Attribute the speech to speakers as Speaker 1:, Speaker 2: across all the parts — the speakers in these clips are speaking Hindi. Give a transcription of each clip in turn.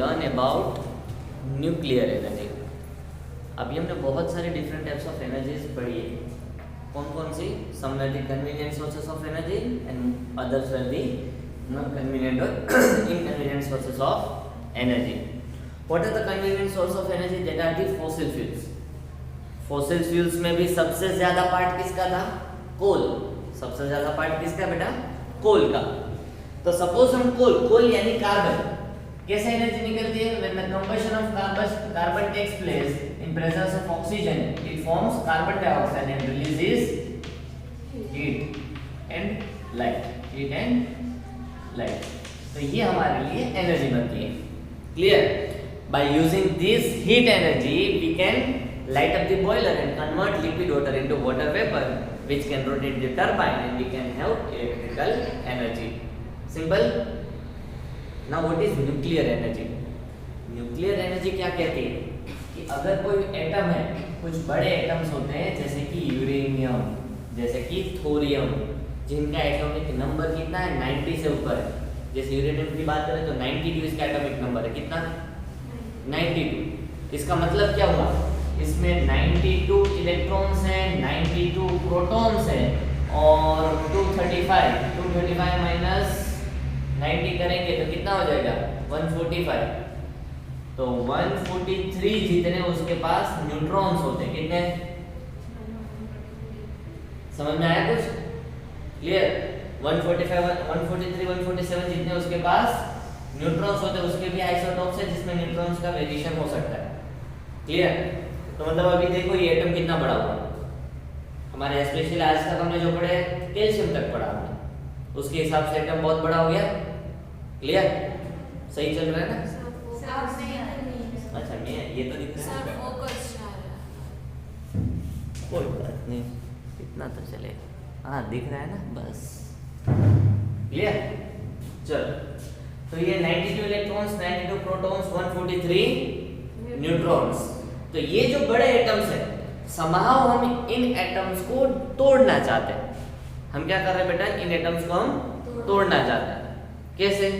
Speaker 1: learn about nuclear energy. अभी हमने बहुत सारे different types of energies पढ़ी है. कौन कौन सी? Some were the convenient sources of energy and others were the non-convenient or inconvenient sources of energy. What are the convenient sources of energy? That are the fossil fuels. Fossil fuels में भी सबसे ज़्यादा पार्ट किसका था? कोल. सबसे ज़्यादा पार्ट किसका बेटा? कोल का. तो सपोज हम कोल यानी कार्बन, कैसे एनर्जी निकलती है? When the combustion of carbon takes place in presence of oxygen, it forms carbon dioxide and releases heat and light. Heat and light. तो ये हमारे लिए एनर्जी बनती है. Clear? By using this heat energy, we can light up the boiler and convert liquid water into water vapor, which can rotate the turbine and we can have electrical energy. Simple. Now what is nuclear energy? Nuclear energy क्या कहती है कि अगर कोई एटम है, कुछ बड़े एटम्स होते हैं जैसे कि यूरेनियम, जैसे कि थोरियम, जिनका एटॉमिक नंबर कितना है? 90 से ऊपर है. जैसे यूरेनियम की बात करें तो 92 इसका एटॉमिक नंबर है. कितना? 92. इसका मतलब क्या हुआ? इसमें 92 इलेक्ट्रॉन्स हैं, 92 प्रोटॉन्स हैं और 235 माइनस 90 करेंगे तो कितना हो जाएगा? 145. तो 143 जितने उसके पास न्यूट्रॉन्स होते हैं. कितने? समझ में आया कुछ? क्लियर? 145 143 147 जितने उसके पास न्यूट्रॉन्स होते हैं उसके भी आइसोटॉप्स है जिसमें न्यूट्रॉन्स का वेरिएशन हो सकता है. क्लियर? तो मतलब अभी देखो ये एटम कितना बड़ा हुआ. हमारे स्पेशली आज तक हमने जो पढ़े कैल्शियम तक पढ़ा हमने, उसके हिसाब से एटम बहुत बड़ा हो गया. क्लियर? सही चल रहा है ना? अच्छा मैं ये तो दिख रहा है. कोई बात नहीं, इतना तो चले. हाँ दिख रहा है ना, बस. क्लियर? चलो, तो ये 92 इलेक्ट्रॉन्स, 92 प्रोटॉन्स, 143 न्यूट्रॉन्स. तो ये जो बड़े एटम्स हैं, somehow हम इन एटम्स को तोड़ना चाहते हैं. हम क्या कर रहे हैं बेटा? इन एटम्स को हम तोड़ना चाहते हैं. कैसे?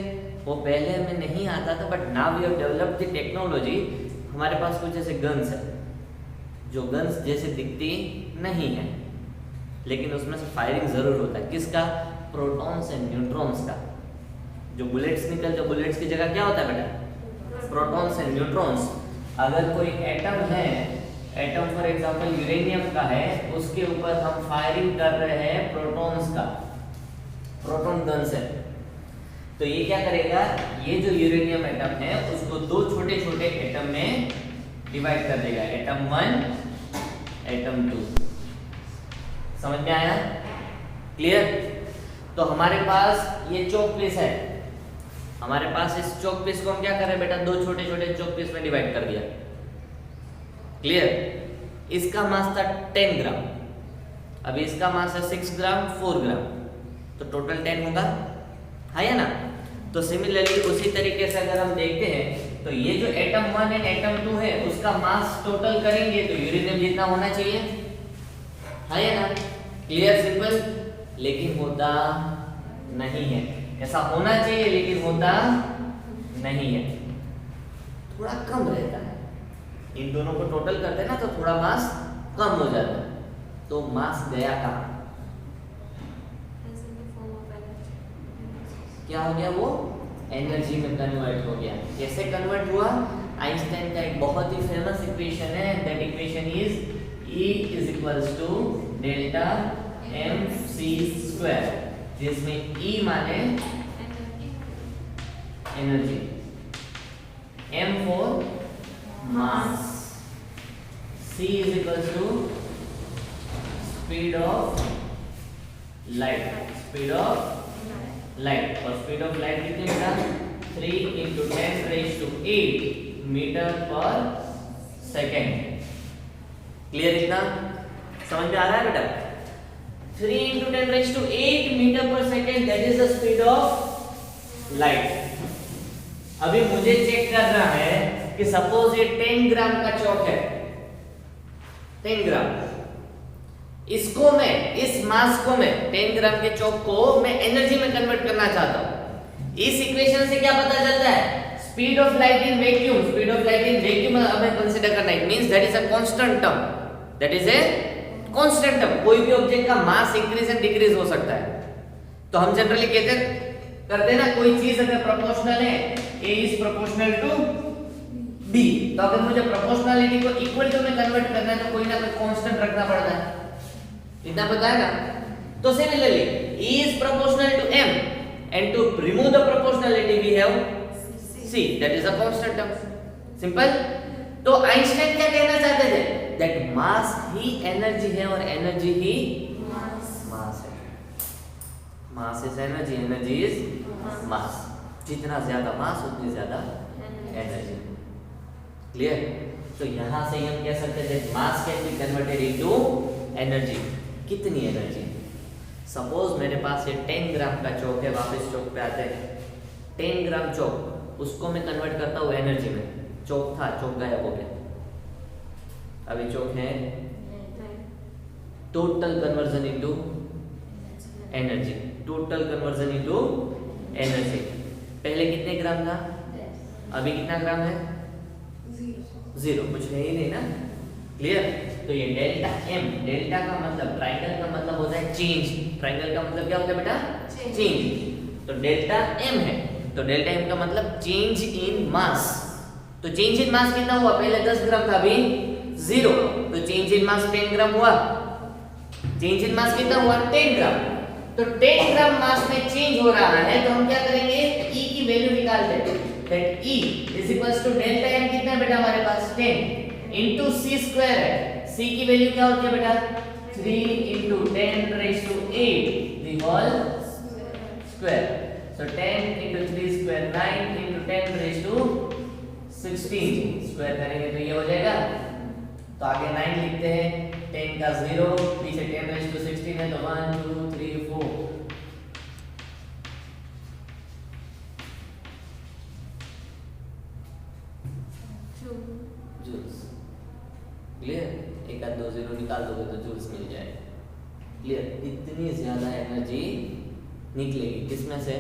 Speaker 1: वो पहले हमें नहीं आता था, but now we have developed the technology. हमारे पास कुछ ऐसे गन्स है जो गन्स जैसे दिखती नहीं है, लेकिन उसमें से फायरिंग जरूर होता है. किसका? प्रोटॉन्स एंड न्यूट्रॉन्स का. जो बुलेट्स निकलते हैं, बुलेट्स की जगह क्या होता है बेटा? Protons and neutrons. अगर कोई एटम है, एटम फॉर एग्जांपल यूरेनियम का है, उसके ऊपर हम फायरिंग कर रहे हैं प्रोटॉन्स का, प्रोटॉन गन से, तो ये क्या करेगा? ये जो यूरेनियम एटम है उसको दो छोटे छोटे एटम में डिवाइड कर देगा. Atom 1, atom 2. समझ में आया? क्लियर? तो हमारे पास ये चॉक पीस है. हमारे पास इस चॉक पीस को हम क्या कर रहे हैं बेटा? दो छोटे छोटे चॉक पीस में डिवाइड कर दिया. क्लियर? इसका मास था 10 ग्राम. अभी इसका मास है 6 ग्राम, 4 ग्राम, तो टोटल 10 होगा. है या ना? तो सिमिलरली उसी तरीके से अगर हम देखते हैं तो ये जो एटम 1 एंड एटम 2 है उसका मास टोटल करेंगे तो यूरेनियम जितना होना चाहिए. है या ना? क्लियर? सिंपल. लेकिन होता नहीं है. ऐसा होना चाहिए लेकिन होता नहीं है, थोड़ा कम रहता है. इन दोनों को टोटल करते हैं ना तो थोड़ा मास कम हो जाता है. तो मास गया कहाँ? क्या हो गया? वो एनर्जी में कन्वर्ट हो गया. कैसे कन्वर्ट हुआ? आइंस्टाइन का एक बहुत ही फेमस इक्वेशन है. That equation is E = delta mc², जिसमें E माने energy, m for mass, c = speed of light. Speed of light, और स्पीड ऑफ लाइट कितनी बेटा? 3 × 10⁸ मीटर पर सेकेंड. क्लियर? इतना समझ में आ रहा है बेटा? 3 × 10⁸ मीटर पर second, that is the speed of light. अभी मुझे चेक करना है कि सपोज ये 10 ग्राम का चौक है, 10 ग्राम, इसको मैं, इस मास को मैं, 10 ग्राम के चौक को मैं एनर्जी में कन्वर्ट करना चाहता हूं. इस इक्वेशन से क्या पता चलता है? Speed of light in vacuum हमें कंसीडर करना है, means that is a constant term, that is a constant term. कोई भी ऑब्जेक्ट का मास इंक्रीज एंड डिक्रीज हो सकता है। तो हम जनरली करते हैं ना, कोई चीज अगर प्रोपोर्शनल है, A is proportional to B, तो अगर मुझे प्रोपोर्शनलिटी को इक्वल टू में कन्वर्ट करना है तो कोई ना कोई कांस्टेंट रखना पड़ता है, इतना पता है ना। तो similarly E is proportional to M and to remove the proportionality we have C, that is a constant term, simple। तो आइंस्टाइन क्या कहना चाहते थे, that mass ही एनर्जी है और एनर्जी ही मास है। Mass is energy, energy is mass. जितना ज्यादा मास उतनी ज्यादा एनर्जी। क्लियर? तो यहां से हम कह सकते थे मास can be converted into energy. कितनी एनर्जी? सपोज मेरे पास ये 10 ग्राम का चौक है, वापस चौक पे आते हैं। 10 ग्राम चौक, उसको मैं कन्वर्ट करता हूँ एनर्जी में। चौक था, चौक गायब हो गया, अभी चौक है। Total conversion into energy, total conversion into energy. पहले कितने ग्राम था, अभी कितना ग्राम है? 0, कुछ है ही नहीं ना। क्लियर? तो ये डेल्टा M, डेल्टा का मतलब ट्रायंगल का मतलब होता है चेंज। ट्रायंगल का मतलब क्या होता है बेटा? चेंज। तो डेल्टा M है, तो डेल्टा M का मतलब चेंज इन मास। तो चेंज इन मास कितना हुआ? पहले 10 ग्राम था, अभी 0, तो चेंज इन मास 10 ग्राम हुआ। चेंज इन मास कितना हुआ? 10 ग्राम। तो 10 ग्राम मास में चेंज हो रहा है, तो हम क्या करेंगे? E की वैल्यू निकालते हैं। That E is equals to delta M कितना है बेटा हमारे पास? 10 इनटू c स्क्वायर है। c की वैल्यू क्या होती है बेटा? 3 into 10 raise to 8 the whole square. So 10 into 3 square 9 into 10 raise to 16 square करेंगे तो ये हो जाएगा। तो आगे 9 लिखते हैं, 10 का 0, पीछे 10 रेज़ टू 16 है, तो 1 2 3 4 जूल्स। क्लियर? एक आध 2 0 निकाल दोगे तो जूल्स मिल जाएगा। क्लियर? इतनी ज्यादा एनर्जी निकलेगी किसमें से?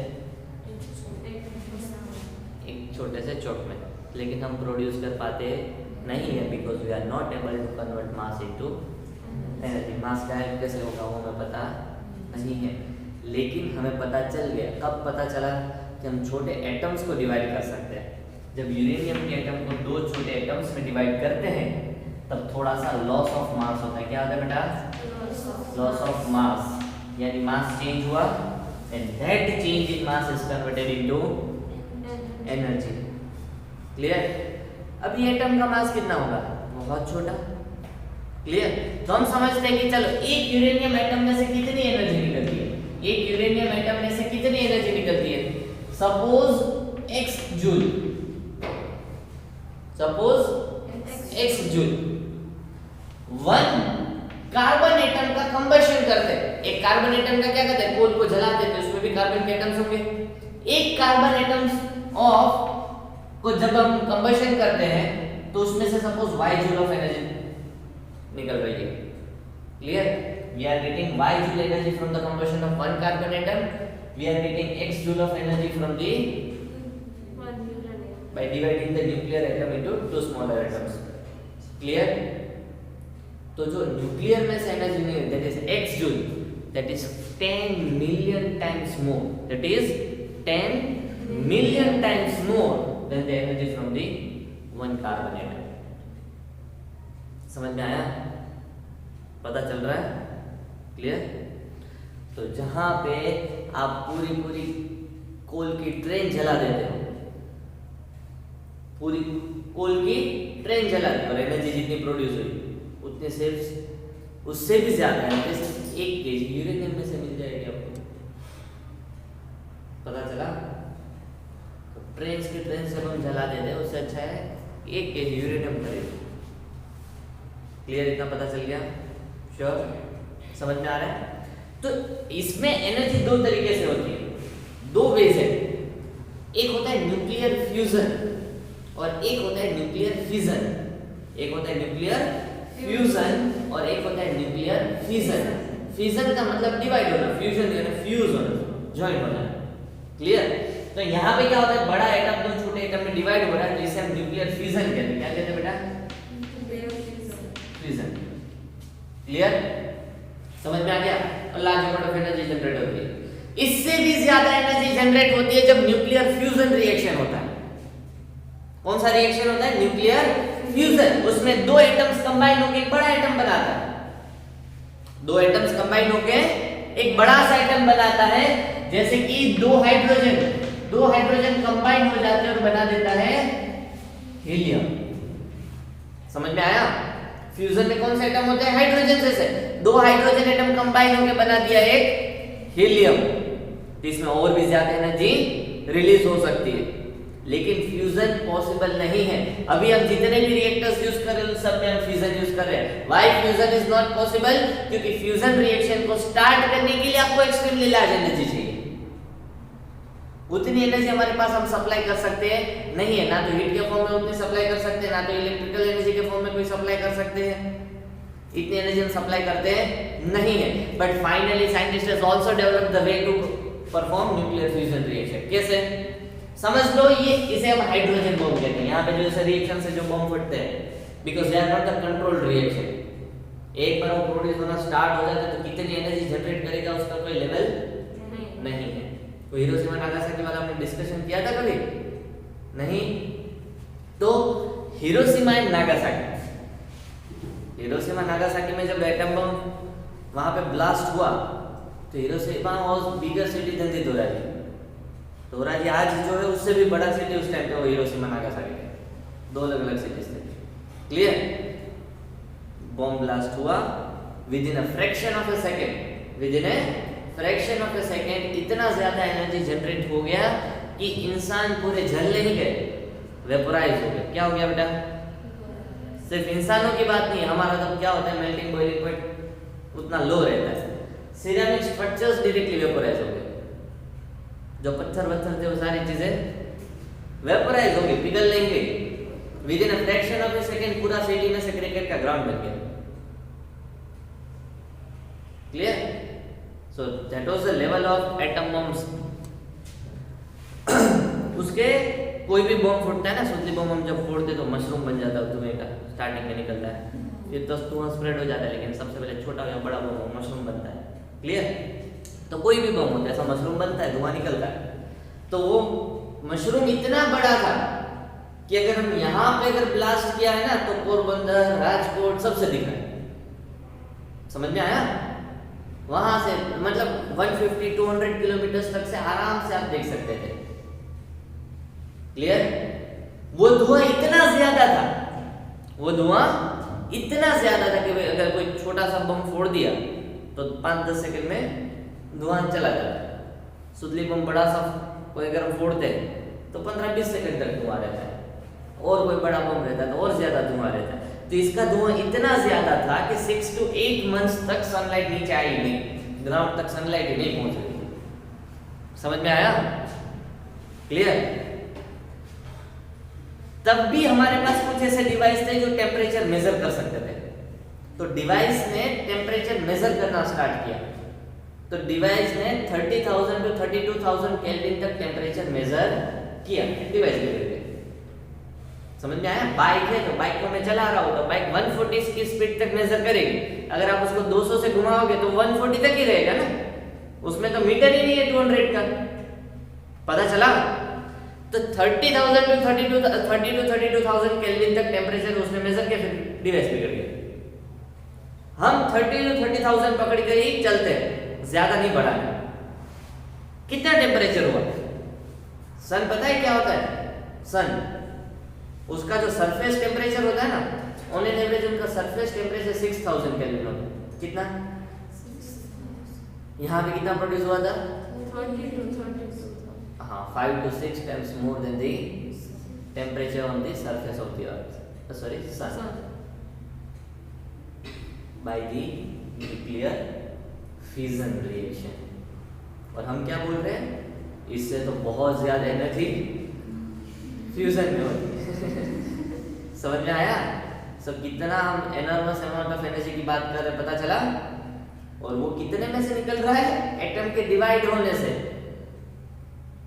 Speaker 1: एक छोटे से चौक में। लेकिन हम प्रोड्यूस कर पाते नहीं है, because we are not able to convert mass into energy. Mass गायब कैसे होगा वो हमें पता नहीं है, लेकिन हमें पता चल गया। कब पता चला? कि हम छोटे एटम्स को डिवाइड कर सकते हैं। जब यूरेनियम के एटम को 2 छोटे एटम्स में डिवाइड करते हैं, तब थोड़ा सा लॉस ऑफ मास होता है। क्या होता है बेटा? लॉस ऑफ मास, यानी मास चेंज हुआ and that change in mass is converted into energy. Clear? अब ये एटम का मास कितना होगा? बहुत छोटा। क्लियर? तो हम समझते हैं कि चलो एक यूरेनियम एटम में से कितनी एनर्जी निकलती है? एक यूरेनियम एटम में से कितनी एनर्जी निकलती है? Suppose x joule, suppose x joule. 1 carbon atom का कंबशन करते हैं। एक कार्बन एटम का क्या करते हैं? कोल को जलाते हैं, तो उसमें भी कार्बन के एटम्स होंगे। एक कार्बन एटम्स ऑफ को जब हम कंबशन करते हैं तो उसमें से suppose y joule of energy निकल रही है। Clear? We are getting y joule energy from the combustion of one carbon atom, we are getting x joule of energy from the by dividing the nuclear atom into 2 smaller atoms. Clear? तो जो न्यूक्लियर में से एनर्जी नहीं, that is x joule, that is 10 million times more, that is 10 million times more than the energy from the one carbon atom. समझ में आया? पता चल रहा है? क्लियर? तो जहां पे आप पूरी कोल की ट्रेन जला देते हो, पूरी कोल की ट्रेन जला दी और एनर्जी जितनी प्रोड्यूस हुई उतने से उससे भी ज्यादा एनर्जी 1 kg यूरेनियम में से मिल जाएगी आपको। पता चला? तो ट्रेन की ट्रेन से हम जला देते हैं, उससे अच्छा है 1 kg यूरेनियम खरीदो। क्लियर? इतना पता चल गया? श्योर? समझ में आ रहा है? तो इसमें एनर्जी 2 तरीके से होती है, 2 वेज है। एक होता है न्यूक्लियर फ्यूजन और एक होता है न्यूक्लियर फिजन। एक होता है न्यूक्लियर फ्यूजन और एक होता है न्यूक्लियर फिजन। फिजन का मतलब डिवाइड होना, फ्यूजन यानी फ्यूज होना, जॉइन होना। क्लियर? तो यहाँ पे क्या होता है? बड़ा एटम 2 छोटे एटम में डिवाइड हो रहा है जिसे हम न्यूक्लियर फ्यूजन कहते हैं। क्या कहते हैं बेटा? फ्यूजन। क्लियर? समझ में आ गया? और large amount of energy generate होती है। इससे भी ज्यादा एनर्जी जनरेट होती है जब न्यूक्लियर फ्यूजन रिएक्शन होता है। कौन सा रिएक्शन होता है? Nuclear fusion. उसमें दो एटम्स कंबाइन होकर एक बड़ा एटम बनाता है। दो एटम्स कंबाइन होकर एक बड़ा सा एटम बनाता है, जैसे कि दो हाइड्रोजन कंबाइन हो जाते हैं और बना देता है हीलियम। समझ में आया? फ्यूजन में कौन से एटम होते हैं? हाइड्रोजन से दो हाइड्रोजन एटम कंबाइन होकर बना दिया एक हीलियम। इसमें और भी ज्यादा एनर्जी रिलीज हो सकती है, लेकिन फ्यूजन पॉसिबल नहीं है। अभी हम जितने भी रिएक्टर्स यूज कर रहे हैं उन सब में हम फ्यूजन यूज कर रहे हैं। Why fusion is not possible? क्योंकि फ्यूजन रिएक्शन को स्टार्ट करने के लिए आपको एक्सट्रीमली लार्ज एनर्जी चाहिए। उतनी एनर्जी हमारे पास हम सप्लाई कर सकते हैं नहीं है, ना तो हीट के फॉर्म में उतनी सप्लाई कर सकते हैं, ना तो इलेक्ट्रिकल एनर्जी के फॉर्म में कोई सप्लाई कर सकते हैं। इतनी एनर्जी हम सप्लाई करते हैं नहीं है। But finally scientist has also developed the way to perform nuclear fusion reaction. कैसे? समझ लो, ये इसे हम हाइड्रोजन बॉम्ब कहते हैं। यहाँ पे जो रिएक्शन से जो बॉम्ब फटते हैं, because they are not the controlled reaction. एक बार वो प्रोड्यूस होना स्टार्ट हो जाता है तो कितनी एनर्जी जनरेट करेगा उसका कोई लेवल नहीं है। तो हिरोशिमा नागासाकी वाला हमने डिस्कशन किया था कभी? नहीं। तो हिरोशिमा एंड नागासाकी में जब एटम बम वहां पे ब्लास्ट हुआ तो Hiroshima was bigger city than Dhoraji. Dhoraji आज जो है उससे भी बड़ा सिटी उस टाइम पे वो हिरोशिमा नागासाकी है। दो अलग अलग सिटीज थे। क्लियर? बॉम्ब ब्लास्ट हुआ with in a fraction of a second इतना ज्यादा एनर्जी जनरेट हो गया कि इंसान पूरे जल नहीं गए, वेपोराइज हो गए। क्या हो गया बेटा? सिर्फ इंसानों की बात नहीं, हमारा तब क्या होता है, मेल्टिंग बॉइलिंग पॉइंट उतना लो रहता है। सिरेमिक स्ट्रक्चर्स डायरेक्टली वेपोराइज हो गए। जो पत्थर थे वो सारी चीजें वेपोराइज हो गई, पिघल नहीं गई। Within a fraction of a second पूरा सिटी में से क्रिकेट का ग्राउंड बन गया। Clear? So that was the level of atom bombs. उसके कोई भी बम फूटता है ना, सुतली बम हम जब फोड़ते तो मशरूम बन जाता है, धुएं का स्टार्टिंग में निकलता है, फिर तो धुआं स्प्रेड हो जाता है, लेकिन सबसे पहले छोटा या बड़ा बम मशरूम बनता है। क्लियर? तो कोई भी बम होता है ऐसा मशरूम बनता है, धुआं निकलता है। तो वो मशरूम इतना बड़ा था कि अगर हम यहाँ पे अगर ब्लास्ट किया है ना तो पोरबंदर, राजकोट सबसे दिख रहा है। समझ में आया? वहां से मतलब 150-200 किलोमीटर तक से आराम से आप देख सकते थे। क्लियर? वो धुआं इतना ज्यादा था कि अगर कोई छोटा सा बम फोड़ दिया तो 5-10 सेकंड में धुआं चला जाता है। सुतली बम बड़ा सा कोई अगर हम फोड़ते हैं तो 15-20 सेकंड तक धुआं रहता है, और कोई बड़ा बम रहता है तो और ज्यादा धुआं रहता है। तो इसका धुआं इतना ज्यादा था कि 6 to 8 मंथ्स तक सनलाइट नीचे आई नहीं, ग्राउंड तक सनलाइट ही नहीं पहुंच रही। समझ में आया? क्लियर? तब भी हमारे पास कुछ ऐसे डिवाइस थे जो टेम्परेचर मेजर कर सकते थे। तो डिवाइस ने टेम्परेचर मेजर करना स्टार्ट किया। तो डिवाइस ने 30,000 to 32,000 केल्विन तक टेम्परेचर मेजर किया डिवाइस के जरिए। समझ में आया? बाइक है तो बाइक को मैं चला रहा हूं तो बाइक 140 की स्पीड तक मेजर करेगी। अगर आप उसको 200 से घुमाओगे तो 140 तक ही रहेगा ना, उसमें तो मीटर ही नहीं है 200 का। पता चला? तो 30,000 to 32,000 केल्विन तक टेम्परेचर उसने मेजर किया, फिर डिवाइस बिगड़ गया। हम 30 to 30,000 पकड़ के ही चलते हैं, ज्यादा नहीं बढ़ाना। कितना टेम्परेचर हुआ? सन पता है क्या होता है? सन उसका जो सरफेस टेम्परेचर होता है ना, ऑन एन एवरेज उनका सरफेस टेम्परेचर 6,000 केल्विन होता है। कितना? यहाँ पे कितना प्रोड्यूस हुआ था? 5 to 6 times more than the temperature on the surface of the earth, sun, by the nuclear fusion reaction। और हम क्या बोल रहे हैं? इससे तो बहुत ज्यादा एनर्जी फ्यूजन में होती है। समझ में आया? सब कितना हम एनॉर्मस अमाउंट ऑफ एनर्जी की बात कर रहे हैं, पता चला? और वो कितने में से निकल रहा है? एटम के डिवाइड होने से।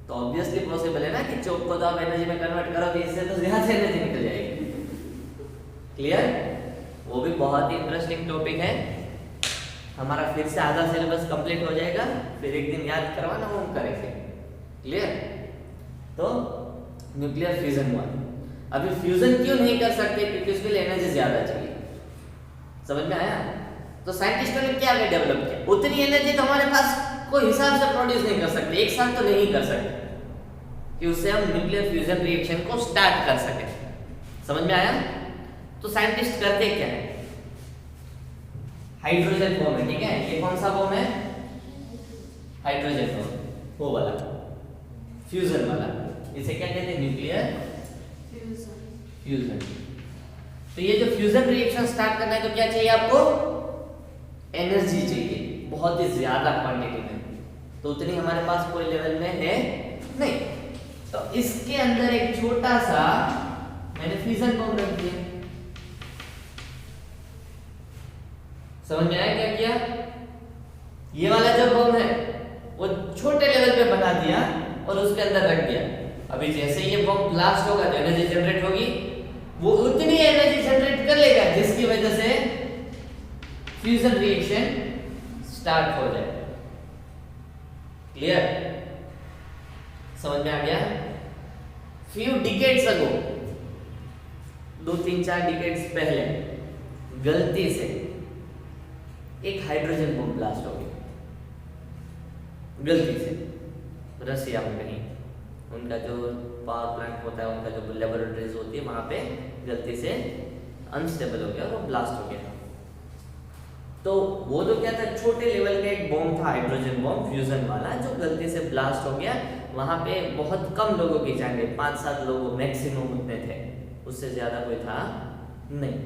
Speaker 1: तो ऑब्वियसली पॉसिबल है ना कि चौक को तो आप एनर्जी में कन्वर्ट करो तो इससे तो ज्यादा एनर्जी निकल जाएगी। क्लियर? वो भी बहुत ही इंटरेस्टिंग टॉपिक है। हमारा फिर से आधा सिलेबस कंप्लीट हो जाएगा, फिर एक दिन याद करवाना वो हम करेंगे। क्लियर? तो न्यूक्लियर फ्यूजन हुआ। अभी फ्यूजन क्यों नहीं कर सकते? क्योंकि उसके लिए एनर्जी ज्यादा चाहिए। समझ में आया? तो साइंटिस्टों ने क्या डेवलप किया? उतनी एनर्जी तो हमारे पास कोई हिसाब से प्रोड्यूस नहीं कर सकते, एक साथ तो नहीं कर सकते कि उससे हम न्यूक्लियर फ्यूजन रिएक्शन को स्टार्ट कर सके। समझ में आया? तो साइंटिस्ट करते क्या है? हाइड्रोजन बम है, ठीक है? ये कौन सा बम है? हाइड्रोजन बम, वो वाला फ्यूजन वाला। इसे क्या कहते हैं? Nuclear fusion. तो ये जो फ्यूजन रिएक्शन स्टार्ट करना है तो क्या चाहिए आपको? एनर्जी चाहिए, बहुत ही ज्यादा क्वांटिटी में। तो उतनी हमारे पास कोई लेवल में है नहीं। तो इसके अंदर एक छोटा सा मैंने फ्यूजन बम रख दिया। समझ में आया क्या किया? ये वाला जो बम है वो छोटे लेवल पे बना दिया और उसके अंदर रख दिया। अभी जैसे ये बम ब्लास्ट होगा तो एनर्जी जनरेट होगी, वो उतनी एनर्जी जनरेट कर लेगा जिसकी वजह से फ्यूजन रिएक्शन स्टार्ट हो जाए। क्लियर? समझ में आ गया? फ्यू डिकेड्स अगो, 2-3-4 डिकेड्स पहले गलती से एक हाइड्रोजन बम ब्लास्ट हो गया, गलती से रसिया में कहीं। उनका जो पावर प्लांट होता है, उनका जो लेबोरेटरीज होती है, वहां पे गलती से अनस्टेबल हो गया और वो ब्लास्ट हो गया। तो वो तो क्या था, छोटे लेवल का एक बम था, हाइड्रोजन बम फ्यूजन वाला, जो गलती से ब्लास्ट हो गया। वहां पे बहुत कम लोगों की जान गई, 5-7 लोग मैक्सिमम उतने थे, उससे ज्यादा कोई था नहीं।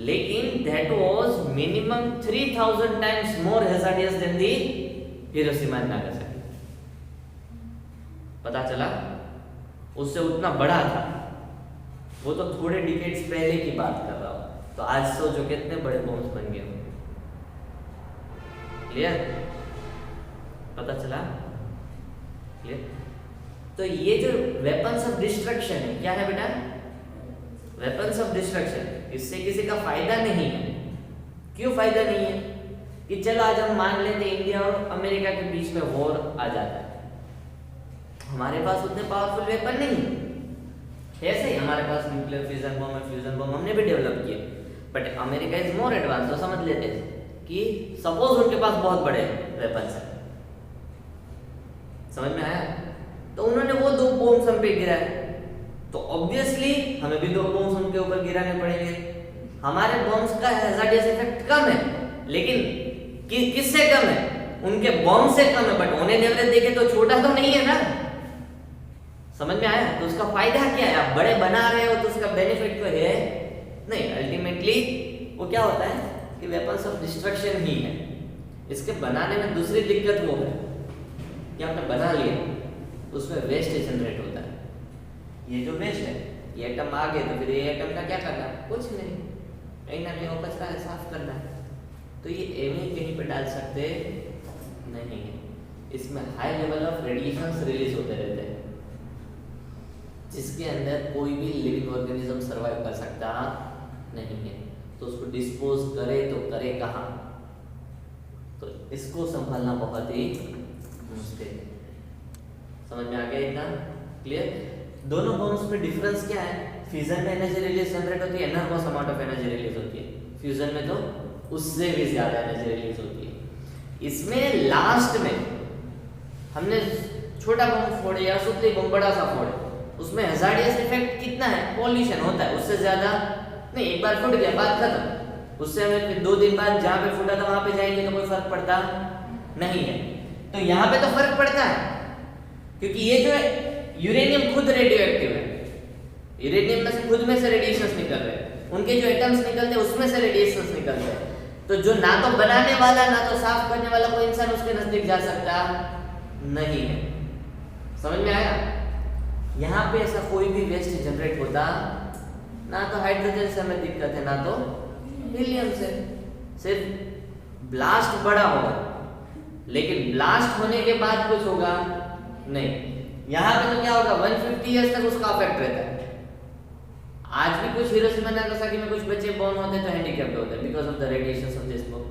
Speaker 1: लेकिन that was minimum 3000 times more hazardous than the Hiroshima and Nagasaki. पता चला? उससे उतना बड़ा था। वो तो थोड़े डिकेड्स पहले की बात कर रहा हूं। तो आज सोचो कितने बड़े बॉम्ब्स बन गए होंगे। क्लियर? पता चला? क्लियर? तो ये जो वेपन्स ऑफ डिस्ट्रक्शन है, क्या है बेटा? Weapons of destruction. इससे किसी का फायदा नहीं है। क्यों फायदा नहीं है? कि चलो आज हम मान लेते इंडिया और अमेरिका के बीच में वॉर आ जाता है, हमारे पास उतने पावरफुल वेपन नहीं है। ऐसे ही हमारे पास न्यूक्लियर फ्यूजन बम है, फ्यूजन बम हमने भी डेवलप किए, but America is more advance. तो समझ लेते हैं कि सपोज उनके पास बहुत बड़े वेपन्स हैं। समझ में आया? तो उन्होंने वो 2 बॉम्ब्स हम पे गिराए, तो ऑब्वियसली हमें भी 2 बॉम्ब्स उनके ऊपर गिराने पड़ेंगे। हमारे बॉम्ब्स का हैजार्डियस इफेक्ट कम है, लेकिन किससे कम है? उनके बॉम्ब से कम है, बट उन्हें डेवलप देखे तो छोटा तो नहीं है ना। समझ में आया? तो उसका फायदा क्या है? आप बड़े बना रहे हो तो उसका बेनिफिट तो है नहीं। अल्टीमेटली वो क्या होता है कि वेपन्स ऑफ डिस्ट्रक्शन ही है। इसके बनाने में दूसरी दिक्कत वो है कि आपने बना लिया, उसमें वेस्ट जनरेट होता है। ये जो वेस्ट है, ये एटम आ गए तो फिर ये एटम का क्या करना है? कुछ नहीं, कहीं ना कहीं वो कचरा है, साफ करना है। तो ये एमी कहीं पे डाल सकते नहीं है। इसमें high level of radiations release होते रहते हैं, जिसके अंदर कोई भी लिविंग ऑर्गेनिज्म सर्वाइव कर सकता नहीं है। तो उसको डिस्पोज करे तो करे कहाँ? तो इसको संभालना बहुत ही मुश्किल है। समझ में आ गया इतना? क्लियर? दोनों बॉम्ब्स में डिफरेंस क्या है? फ्यूजन में एनर्जी रिलीज जनरेट होती है, एनर्मोस अमाउंट ऑफ एनर्जी रिलीज होती है। फ्यूजन में तो उससे भी ज्यादा एनर्जी रिलीज होती है। इसमें लास्ट में हमने छोटा बम फोड़े या सुतली बम बड़ा सा फोड़े, उसमें हैजार्डियस इफेक्ट कितना है? पॉल्यूशन होता है, उससे ज्यादा नहीं। एक बार फूट गया, बात खत्म। उससे हमें फिर 2 दिन बाद जहाँ पे फूटा था वहां पे जाएंगे तो कोई फर्क पड़ता नहीं है। तो यहाँ पे तो फर्क पड़ता है, क्योंकि ये जो है यूरेनियम खुद रेडियो एक्टिव है। यूरेनियम में से खुद में से रेडिएशंस निकल रहे हैं, उनके जो एटम्स निकलते हैं उसमें से रेडिएशंस निकलते हैं। तो जो ना तो बनाने वाला ना तो साफ करने वाला कोई इंसान उसके नजदीक जा सकता नहीं है। समझ में आया? यहाँ पे ऐसा कोई भी वेस्ट जनरेट होता ना। तो हाइड्रोजन से हमें दिक्कत है, ना तो हीलियम से। सिर्फ ब्लास्ट बड़ा होगा, लेकिन ब्लास्ट होने के बाद कुछ होगा नहीं, यहाँ पे तो क्या होगा 150 इयर्स तक उसका अफेक्ट रहता है। आज भी कुछ हिरोशिमा नागासाकी में कुछ बच्चे बॉर्न होते हैं तो हैंडीकैप्ड होते हैं because of the radiation of this bomb.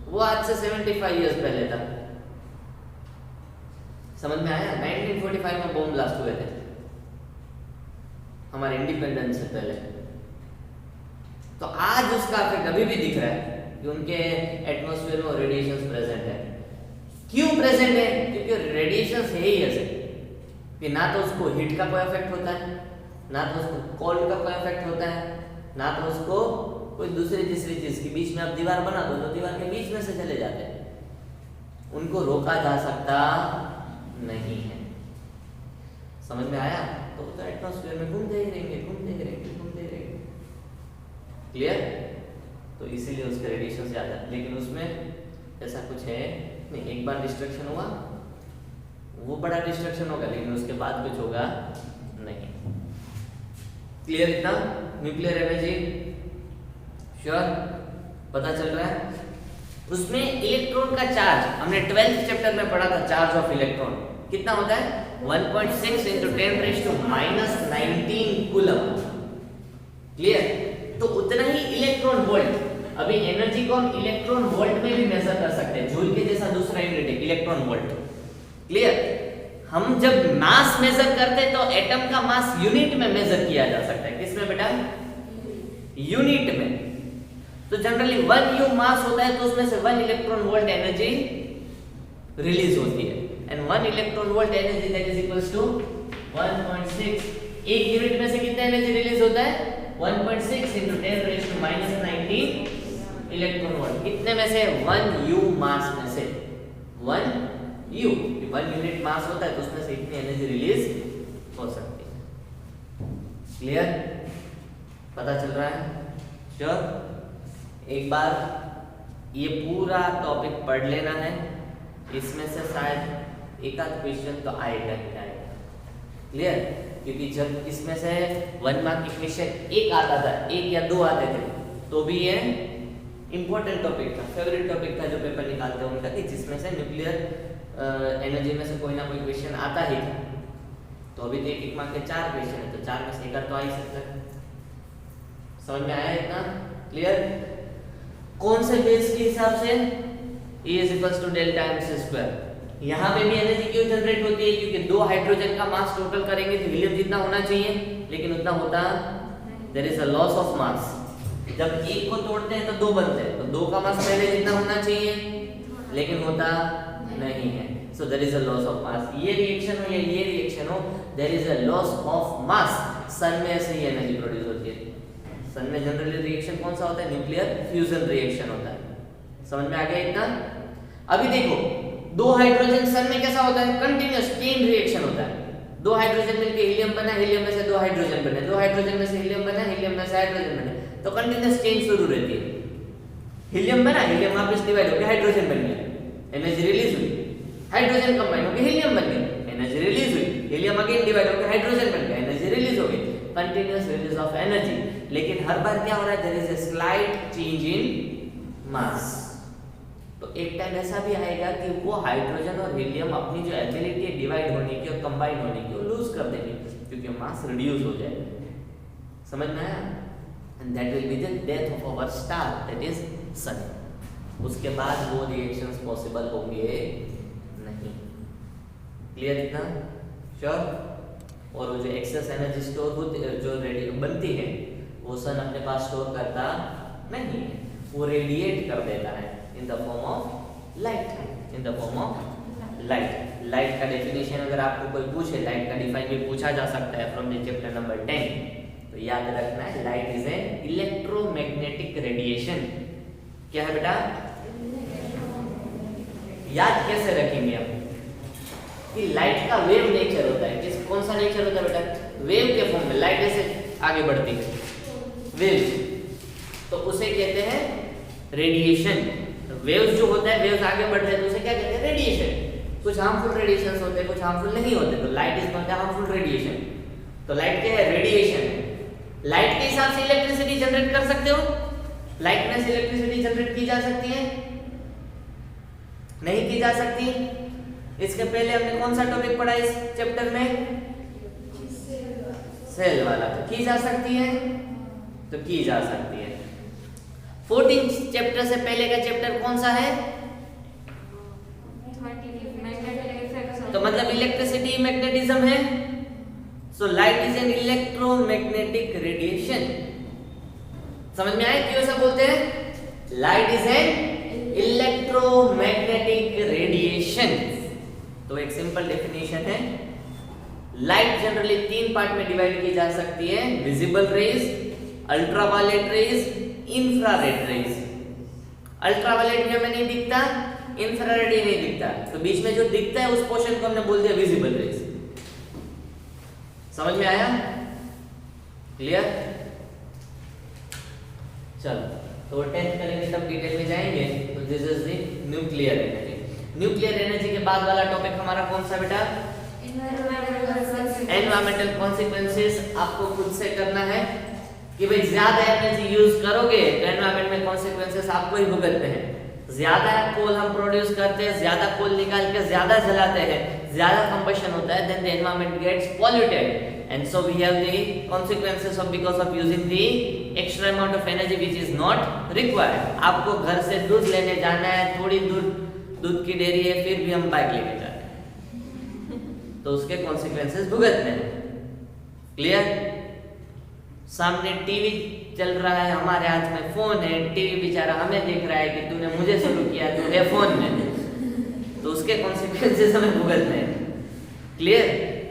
Speaker 1: वो आज से 75 इयर्स पहले था। समझ में आया? 1945 में बॉम्ब ब्लास्ट हुए थे हमारे इंडिपेंडेंस से पहले। तो आज उसका इफेक्ट अभी भी दिख रहा है कि उनके एटमॉस्फेयर में रेडिएशन प्रेजेंट है। क्यों प्रेजेंट है? क्योंकि रेडिएशन है ही ऐसे कि ना तो उसको हीट का कोई इफेक्ट होता है, ना तो उसको कोल्ड का कोई इफेक्ट होता है, ना तो उसको कोई दूसरी तीसरी चीज के बीच में आप दीवार बना दो तो दीवार के बीच में से चले जाते हैं। उनको रोका जा सकता नहीं है। समझ में आया? तो वो तो एटमॉस्फेयर में घूमते ही रहेंगे, घूमते ही रहेंगे, घूमते ही रहेंगे। क्लियर? तो इसीलिए उसके रेडिएशन से ज्यादा, लेकिन उसमें ऐसा कुछ है नहीं। एक बार डिस्ट्रक्शन हुआ वो बड़ा डिस्ट्रक्शन होगा, लेकिन उसके बाद कुछ होगा नहीं। क्लियर? इतना न्यूक्लियर एनर्जी श्योर पता चल रहा है? उसमें इलेक्ट्रॉन का चार्ज हमने 12th चैप्टर में पढ़ा था। चार्ज ऑफ इलेक्ट्रॉन कितना होता है? 1.6 × 10⁻⁹ कूलम। क्लियर? तो उतना ही इलेक्ट्रॉन वोल्ट। अभी एनर्जी को हम इलेक्ट्रॉन वोल्ट में भी मेजर कर सकते हैं, जूल के जैसा दूसरा यूनिट है इलेक्ट्रॉन वोल्ट। क्लियर? हम जब मास मेजर करते हैं तो एटम का मास यूनिट में मेजर किया जा सकता है। किसमें बेटा? यूनिट में। तो जनरली 1 U मास होता है तो उसमें से 1 इलेक्ट्रॉन वोल्ट एनर्जी रिलीज होती है। And 1 electron volt energy that is equals to 1.6। एक यूनिट में से कितना एनर्जी रिलीज होता है? 1.6 × 10⁻⁹ इलेक्ट्रॉन वोल्ट। कितने में से? 1 U मास में से। 1 U 1 यूनिट मास होता है तो उसमें से इतनी एनर्जी रिलीज हो सकती है। क्लियर? पता चल रहा है? श्योर? एक बार ये पूरा टॉपिक पढ़ लेना है। इसमें से शायद एक आध क्वेश्चन तो आएगा ही आएगा। क्लियर? क्योंकि जब इसमें से 1 मार्क की क्वेश्चन एक आता था, 1 या 2 आते थे, तो भी ये इंपॉर्टेंट टॉपिक था, फेवरेट टॉपिक था जो पेपर निकालते हैं उनका, कि जिसमें से न्यूक्लियर एनर्जी में से कोई ना कोई क्वेश्चन आता ही था। तो अभी तो 1 मार्क के 4 क्वेश्चन है, तो 4 में से एक आध तो आ ही सकता है। समझ में आया इतना? क्लियर? कौन से बेस के हिसाब से? E = Δ m²। यहाँ पे भी एनर्जी क्यों जनरेट होती है? क्योंकि 2 हाइड्रोजन का मास टोटल करेंगे तो हीलियम जितना होना चाहिए, लेकिन उतना होता, there is a loss of mass. जब एक को तोड़ते हैं तो 2 बनते हैं, तो 2 का मास पहले जितना होना चाहिए, लेकिन होता नहीं है। So there is a loss of mass. ये रिएक्शन हो या ये रिएक्शन हो, there is a loss of mass. Sun में ऐसे ही एनर्जी प्रोड्यूस होती है। सन में जनरली रिएक्शन कौन सा होता है? न्यूक्लियर फ्यूजन रिएक्शन होता है। समझ में आ गया इतना? अभी देखो 2 हाइड्रोजन सन में कैसा होता है? कंटीन्यूअस चेन रिएक्शन होता है। 2 हाइड्रोजन मिलके हीलियम बना, हीलियम में से 2 हाइड्रोजन बने, 2 हाइड्रोजन में से हीलियम बना, हीलियम में से हाइड्रोजन बने, तो कंटीन्यूअस चेन शुरू रहती है। हीलियम बना, हीलियम वापस डिवाइड होकर हाइड्रोजन बन गया, एनर्जी रिलीज हुई। हाइड्रोजन कंबाइन होकर हीलियम बन गया, एनर्जी रिलीज हुई। हीलियम अगेन डिवाइड होकर हाइड्रोजन बन गया, एनर्जी रिलीज हो गई। Continuous release of energy. लेकिन हर बार क्या हो रहा है? There is a slight change in mass. तो एक टाइम ऐसा भी आएगा कि वो हाइड्रोजन और हीलियम अपनी जो एबिलिटी है डिवाइड होने की और कंबाइन होने की, वो लूज कर देंगे क्योंकि मास रिड्यूस हो जाएगा। समझ में आया? And that will be the death of our star, that is sun. उसके बाद वो रिएक्शंस पॉसिबल होंगे नहीं। क्लियर इतना? श्योर? और वो जो एक्सेस एनर्जी स्टोर होती है, जो बनती है, वो सन अपने पास स्टोर करता नहीं है, वो रेडिएट कर देता है in the form of light. In the form of light. Light का डेफिनेशन अगर आपको कोई पूछे, लाइट का डिफाइन भी पूछा जा सकता है फ्रॉम द चैप्टर नंबर 10, तो याद रखना है light is an electromagnetic radiation. क्या है बेटा? याद कैसे रखेंगे हम कि लाइट का वेव नेचर होता है। किस कौन सा नेचर होता है बेटा? वेव के फॉर्म में लाइट ऐसे आगे बढ़ती है, वेव, तो उसे कहते हैं रेडिएशन। वेव्स जो होता है, वेव्स आगे बढ़ रहे हैं तो उसे क्या कहते हैं? रेडिएशन। कुछ हार्मफुल रेडिएशंस होते हैं, कुछ हार्मफुल नहीं होते, तो light is not a harmful radiation. तो लाइट क्या है? रेडिएशन। लाइट के हिसाब से इलेक्ट्रिसिटी जनरेट कर सकते हो? लाइट में से इलेक्ट्रिसिटी जनरेट की जा सकती है? नहीं की जा सकती? इसके पहले हमने कौन सा टॉपिक पढ़ा इस चैप्टर में? सेल वाला। तो की जा सकती है, तो की जा सकती है। 14 चैप्टर से पहले का चैप्टर कौन सा है? तो मतलब इलेक्ट्रिसिटी मैग्नेटिज्म है। So light is an electromagnetic radiation. समझ में आया क्यों ऐसा बोलते हैं? Light is an electromagnetic radiation. तो एक सिंपल डेफिनेशन है, लाइट जनरली 3 पार्ट में डिवाइड की जा सकती है, visible raise, ultraviolet rays, infrared rays. Ultraviolet भी हमें नहीं दिखता, इंफ्रारेड ही नहीं दिखता, तो बीच में जो दिखता है उस पोर्शन को हमने बोल दिया विजिबल रेज। समझ में आया? क्लियर? चलो, तो 10th करेंगे तब डिटेल में जाएंगे। तो this is the nuclear energy. Nuclear energy के बाद वाला टॉपिक हमारा कौन सा बेटा? Environmental consequences. आपको खुद से करना है कि भाई ज्यादा एनर्जी यूज करोगे तो एनवायरमेंट में कॉन्सिक्वेंसेस आपको ही भुगतने हैं। ज्यादा कोल हम प्रोड्यूस करते हैं, ज्यादा कोल निकाल के ज्यादा जलाते हैं, ज्यादा कंबशन होता है, then the environment gets polluted and so we have the consequences of because of using the extra amount of energy which is not required. आपको घर से दूध लेने जाना है, थोड़ी दूध की डेयरी है, फिर भी हम बाइक लेके जाते हैं, तो उसके कॉन्सिक्वेंसेस भुगतने हैं। क्लियर? सामने टीवी चल रहा है, हमारे हाथ में फोन है, टीवी बेचारा हमें देख रहा है कि तूने मुझे शुरू किया, तू है फोन में, तो उसके कॉन्सिक्वेंसेस हमें भुगतने हैं। क्लियर?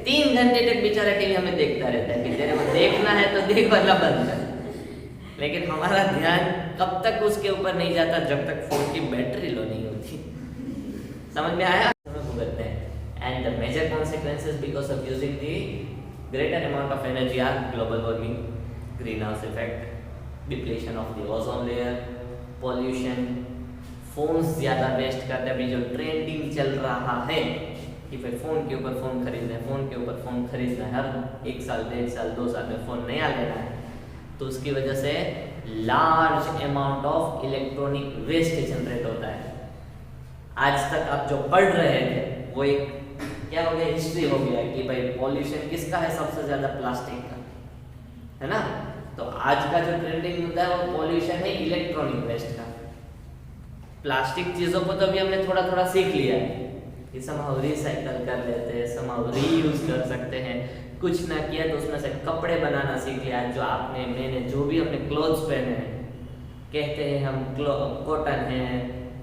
Speaker 1: 3 घंटे तक बेचारा टीवी हमें देखता रहता है कि तेरे को देखना है तो देख वाला बंद कर, लेकिन हमारा ध्यान कब तक उसके ऊपर नहीं जाता जब तक फोन की बैटरी लो नहीं होती। समझ में आया? हमें भुगतते हैं। And the major consequences because of using the greater amount of energy are global warming, green house effect, depletion of the ozone layer, pollution, phones ज्यादा वेस्ट करते हैं। अभी जो ट्रेंडिंग चल रहा है कि भाई फोन के ऊपर फोन खरीदना है, फोन के ऊपर फोन खरीदना है, हर 1 साल 1.5 साल 2 साल में फोन नया लेना है, तो उसकी वजह से large amount of electronic waste generate होता है। आज तक आप जो पढ़ रहे थे वो एक क्या हो गया, हिस्ट्री हो गया कि भाई पॉल्यूशन किसका है? सबसे ज्यादा प्लास्टिक का, है ना? तो आज का जो ट्रेंडिंग मुद्दा है वो पॉल्यूशन है इलेक्ट्रॉनिक वेस्ट का। प्लास्टिक चीजों को तो अभी हमने थोड़ा थोड़ा सीख लिया है कि समहाउ रिसाइकल कर लेते हैं, समहाउ रीयूज कर सकते हैं, कुछ ना किया तो उसमें से कपड़े बनाना सीख लिया। जो आपने मैंने जो भी अपने क्लोथ्स पहने हैं, कहते हैं हम कॉटन है,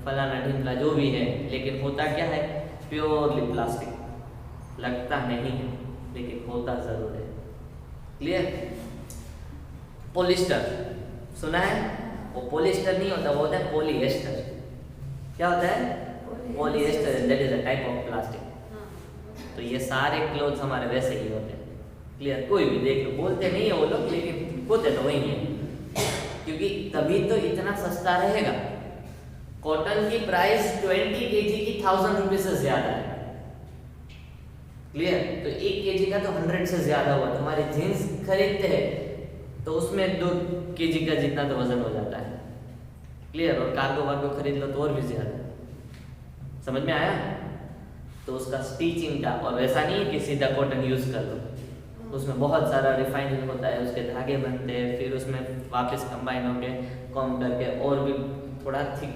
Speaker 1: फलाना ढिमला जो भी है, लेकिन होता क्या है? Purely plastic. लगता नहीं है लेकिन होता जरूर है। क्लियर? पॉलिस्टर सुना है? वो पॉलिस्टर नहीं होता, वो होता है पॉलिएस्टर। क्या होता है? Polyester, that is a type of plastic. तो ये सारे क्लोथ्स हमारे वैसे ही होते हैं। क्लियर? कोई भी देख लो, बोलते नहीं है वो लोग, लेकिन होते तो वही है, क्योंकि तभी तो इतना सस्ता रहेगा। कॉटन की प्राइस 20 kg की 1000 रुपये से ज्यादा है। क्लियर? तो 1 kg का तो 100 से ज्यादा हुआ। तुम्हारी जीन्स खरीदते हैं तो उसमें 2 kg का जितना तो वजन हो जाता है। क्लियर? और कार्गो वार्गो खरीद लो तो और भी ज्यादा। समझ में आया? तो उसका स्टिचिंग का, और वैसा नहीं है कि सीधा कॉटन यूज कर लो, उसमें बहुत सारा रिफाइनिंग होता है, उसके धागे बनते हैं, फिर उसमें वापस कंबाइन होके कॉम करके और भी थोड़ा थिक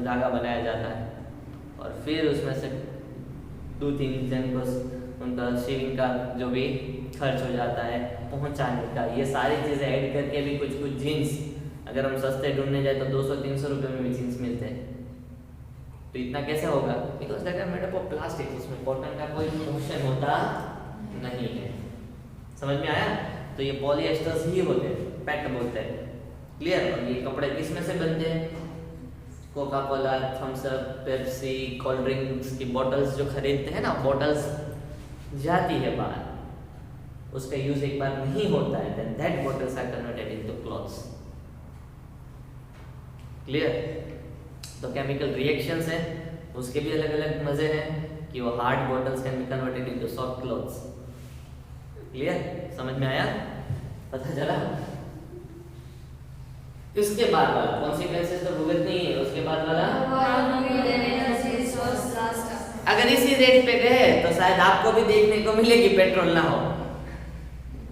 Speaker 1: धागा बनाया जाता है, और फिर उसमें से 2-3 जन को उनका शेविंग का जो भी खर्च हो जाता है पहुंचाने का। ये सारी चीज़ें ऐड करके भी कुछ जीन्स अगर हम सस्ते ढूंढने जाए तो 200-300 रुपये में भी जीन्स मिलते हैं। तो इतना कैसे होगा? Because that are made up of plastic. उसमें कॉटन का कोई फंक्शन होता नहीं है। समझ में आया? तो ये पॉलिएस्टर्स ही होते हैं, पैट बोलते हैं। क्लियर? और ये कपड़े किस में से बनते हैं? Coca Cola, Thums Up, Pepsi, cold drinks की बॉटल्स जो खरीदते हैं ना, बॉटल्स जाती है बाहर, उसका यूज एक बार नहीं होता है, then that bottles are converted into clothes. Clear? तो केमिकल रिएक्शंस हैं, उसके भी अलग अलग मजे हैं कि वो hard bottles can be converted into soft clothes. Clear? समझ में आया? पता चला? इसके बाद वाला कॉन्सिक्वेंसेस तो भुगत नहीं है, उसके बाद वाला अगर इसी रेट पे गए तो शायद आपको भी देखने को मिले कि पेट्रोल ना हो।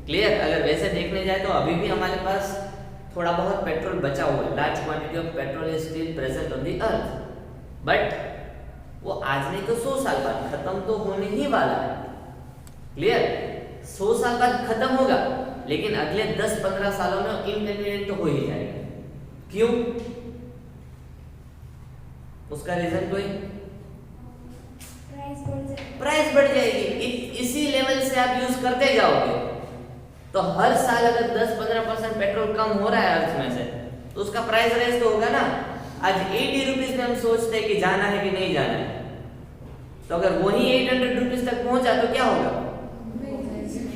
Speaker 1: क्लियर? अगर वैसे देखने जाए तो अभी भी हमारे पास थोड़ा बहुत पेट्रोल बचा हुआ है। Large quantity of petrol is still present on the earth, but वो आज नहीं तो 100 साल बाद खत्म तो होने ही वाला है। क्लियर? 100 साल बाद खत्म होगा, लेकिन अगले 10-15 सालों में इनकन्वीनियंट तो हो ही जाएगा। क्यों? उसका रीजन कोई? प्राइस बढ़ जाएगी। इसी लेवल से आप यूज करते जाओगे तो हर साल अगर 10-15% पेट्रोल कम हो रहा है अर्थ में से, तो उसका प्राइस रेस तो होगा ना। आज 80 रुपीज में हम सोचते हैं कि जाना है कि नहीं जाना है, तो अगर वही 800 रुपीज तक पहुंचा तो क्या होगा?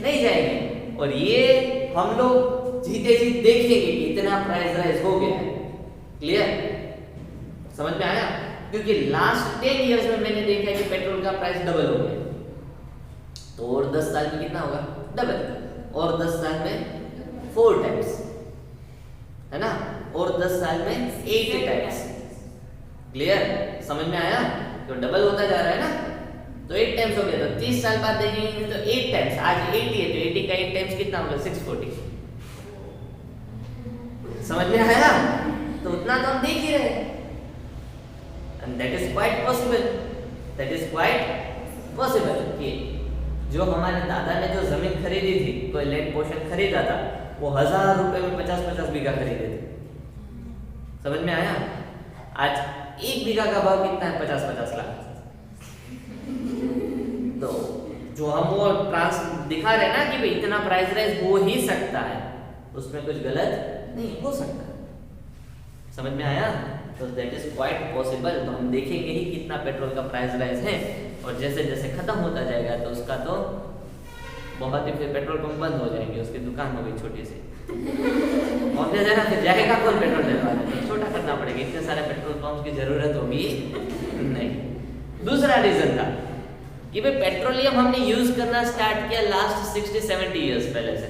Speaker 1: नहीं जाएंगे। और ये हम लोग जीते जी देखेंगे कि इतना प्राइस राइज हो गया है। क्लियर? समझ में आया? क्योंकि लास्ट 10 इयर्स में मैंने देखा है कि पेट्रोल का प्राइस डबल हो गया, तो और 10 साल में कितना होगा? डबल। और 10 साल में 4 टाइम्स, है ना? और 10 साल में 8 टाइम्स। क्लियर? समझ में आया? तो डबल होता जा रहा है ना, तो 8 टाइम्स हो गया। तो 30 साल बाद देखेंगे तो 8 टाइम्स। आज 80 है तो 80 का 8 टाइम्स कितना होगा? 640। समझ में आया? तो उतना तो हम देख ही रहे हैं। And that is quite possible. That is quite possible कि जो हमारे दादा ने जो जमीन खरीदी थी, कोई लैंड पोर्शन खरीदा था, वो 1000 रुपए में 50-50 बीघा खरीदे थे। समझ में आया? आज 1 बीघा का भाव कितना है? 50-50 लाख। तो जो हम वो ट्रांस दिखा रहे हैं ना कि भाई इतना प्राइस राइज हो ही सकता है, उसमें कुछ गलत नहीं हो सकता। समझ में आया? तो दैट इज क्वाइट पॉसिबल। तो हम देखेंगे ही कितना पेट्रोल का प्राइस राइज है, और जैसे जैसे खत्म होता जाएगा तो उसका तो बहुत ही फिर पेट्रोल पंप बंद हो जाएंगे, उसकी दुकान हो गई छोटी सी। और जरा फिर जाएगा कौन पेट्रोल डलवाने? तो छोटा करना पड़ेगा, इतने सारे पेट्रोल पंप की जरूरत होगी नहीं। दूसरा रीजन था कि भाई पेट्रोलियम हमने यूज करना स्टार्ट किया लास्ट 60-70 इयर्स पहले से,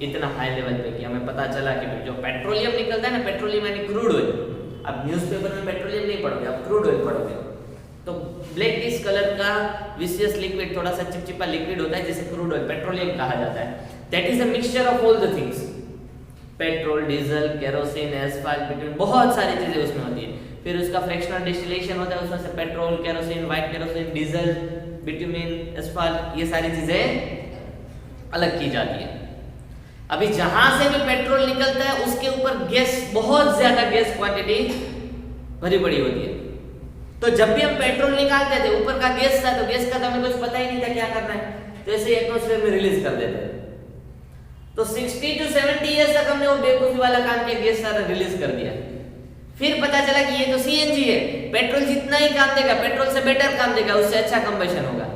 Speaker 1: इतना हाई लेवल पे कि हमें पता चला कि जो पेट्रोलियम निकलता है ना, पेट्रोलियम यानी क्रूड ऑयल। अब न्यूज़पेपर में पेट्रोलियम नहीं पढ़ोगे, आप क्रूड ऑयल पढ़ोगे। तो ब्लैकिश कलर का विसियस लिक्विड, थोड़ा सा चिपचिपा लिक्विड होता है जिसे क्रूड ऑयल, पेट्रोलियम कहा जाता है। That is a mixture of all the things, petrol, diesel, kerosene, asphalt, between, बहुत सारी चीजें उसमें होती है। फिर उसका फ्रैक्शनल डिस्टिलेशन होता है, उसमें से petrol, kerosene, white kerosene, diesel, between, asphalt, ये सारी चीजें अलग की जाती है। अभी जहां से भी पेट्रोल निकलता है उसके ऊपर गैस, बहुत ज्यादा गैस क्वांटिटी भरी पड़ी होती है। तो जब भी हम पेट्रोल निकालते थे, ऊपर का गैस था, तो गैस का तो हमें कुछ पता ही नहीं था क्या करना है, तो ऐसे एटमॉस्फेयर में रिलीज कर देते थे। तो 60-70 इयर्स तक हमने वो बेवकूफी वाला काम किया, गैस सारा रिलीज कर दिया। फिर पता चला कि ये तो सीएनजी है, पेट्रोल जितना ही काम देगा, पेट्रोल से बेटर काम देगा, उससे अच्छा कंबशन होगा।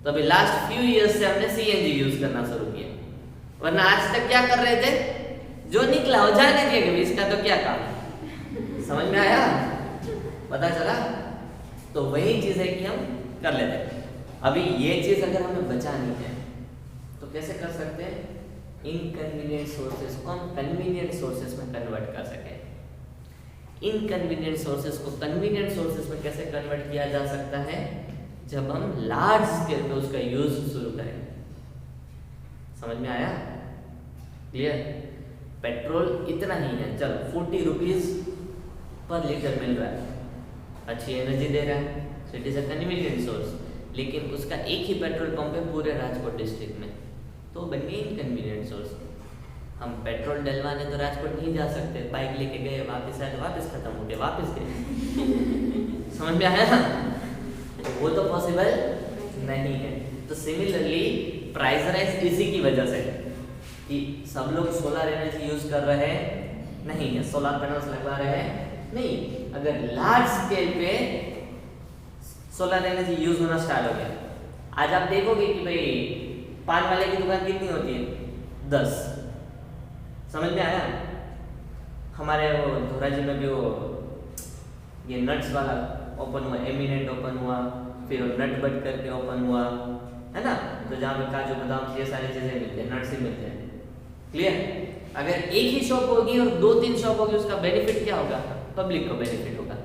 Speaker 1: तो अभी लास्ट फ्यू इयर्स से हमने सीएनजी यूज करना शुरू किया, वरना आज तक क्या कर रहे थे? जो निकला हो जाने दिया कि इसका तो क्या काम। समझ में आया? पता चला? तो वही चीज है कि हम कर लेते हैं। अभी ये चीज अगर हमें बचानी है तो कैसे कर सकते हैं? इनकन्वीनियंट सोर्सेस को हम कन्वीनियंट सोर्सेस में कन्वर्ट कर सके। इनकन्वीनियंट सोर्सेस को कन्वीनियंट सोर्सेस में कैसे कन्वर्ट किया जा सकता है? जब हम लार्ज स्केल पे उसका यूज शुरू करें। समझ में आया? क्लियर? पेट्रोल इतना ही है, चलो 40 रुपीज पर लीटर मिल रहा है, अच्छी एनर्जी दे रहा है, so it is a convenient source. लेकिन उसका एक ही पेट्रोल पंप है पूरे राजकोट डिस्ट्रिक्ट में, तो बन गई इनकन्वीनियंट सोर्स। हम पेट्रोल डलवाने तो राजकोट नहीं जा सकते, बाइक लेके गए, वापस आए तो वापस खत्म हो गए, वापस गए। समझ में आया? तो वो तो पॉसिबल नहीं है। तो सिमिलरली प्राइस राइज इसी की वजह से कि सब लोग सोलर एनर्जी यूज कर रहे हैं नहीं है, सोलर पैनल्स लगवा रहे हैं नहीं। अगर लार्ज स्केल पे सोलर एनर्जी यूज होना स्टार्ट हो गया, आज आप देखोगे कि भाई पान वाले की दुकान कितनी होती है? 10। समझ में आया? हमारे वो धोराजी में भी वो ये नट्स वाला ओपन हुआ, एमिनेंट ओपन हुआ, फिर नट बट करके ओपन हुआ, है ना? तो जहाँ पे काजू बादाम ये सारी चीजें मिलते हैं, नट्स ही मिलते हैं। क्लियर? अगर एक ही शॉप होगी और 2-3 शॉप होगी, उसका बेनिफिट क्या होगा? पब्लिक को बेनिफिट होगा।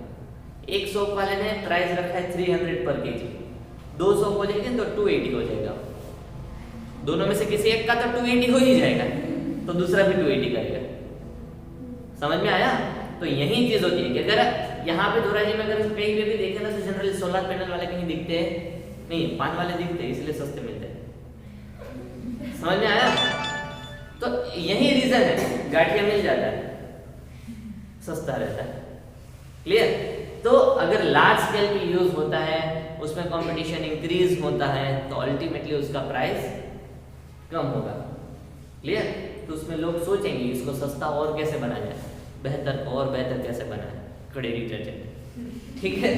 Speaker 1: एक शॉप वाले ने प्राइस रखा है 300 पर केजी, 200 हो जाएगा तो 280 हो जाएगा। दोनों में से किसी एक का तो 280 हो ही जाएगा, तो दूसरा भी 280 करेगा। समझ में आया? तो यही चीज होती है कि अगर यहाँ पे दोराजी में अगर कहीं पे भी देखें ना, तो जनरली सोलर पैनल वाले कहीं दिखते हैं नहीं, पान वाले दिखते हैं, इसलिए सस्ते मिलते हैं। समझ में आया? तो यही रीजन है, गाठिया मिल जाता है, सस्ता रहता है। क्लियर? तो अगर लार्ज स्केल पे यूज होता है, उसमें कंपटीशन इंक्रीज होता है, तो अल्टीमेटली उसका प्राइस कम होगा। क्लियर? तो उसमें लोग सोचेंगे इसको सस्ता और कैसे बनाया जाए, बेहतर और बेहतर कैसे बनाए, कड़े डिटर्जेंट। ठीक है?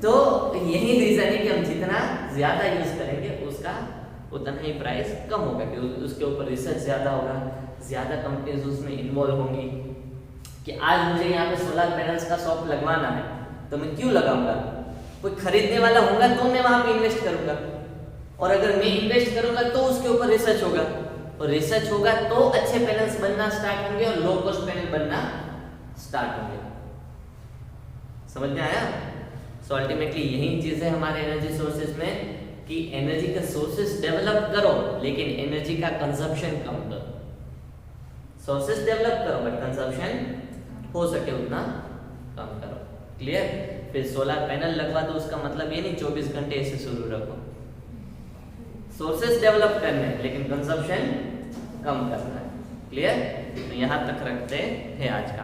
Speaker 1: तो यही रीजन है कि हम जितना ज्यादा यूज करेंगे उसका उतना ही प्राइस कम होगा, कि उसके ऊपर रिसर्च ज्यादा होगा, ज्यादा कंपनीज उसमें इन्वॉल्व होंगी। कि आज मुझे यहाँ पे सोलर पैनल्स का शॉप लगवाना है, तो मैं क्यों लगाऊंगा? कोई खरीदने वाला होगा तो मैं वहां पे इन्वेस्ट करूंगा, और अगर मैं इन्वेस्ट करूंगा तो उसके ऊपर रिसर्च होगा, और रिसर्च होगा तो अच्छे पैनल्स बनना स्टार्ट होंगे और लो कॉस्ट पैनल बनना स्टार्ट होंगे। समझ में आया? सो अल्टीमेटली यही चीज है हमारे एनर्जी सोर्सेज में, कि एनर्जी का सोर्सेज डेवलप करो लेकिन एनर्जी का कंजप्शन कम करो। सोर्सेज डेवलप करो बट कंजप्शन हो सके उतना कम करो। क्लियर? फिर सोलर पैनल लगवा दो, उसका मतलब ये नहीं 24 घंटे ऐसे शुरू रखो। सोर्सेज डेवलप करने हैं लेकिन कंजप्शन कम करना है। क्लियर? तो यहाँ तक रखते हैं आज का।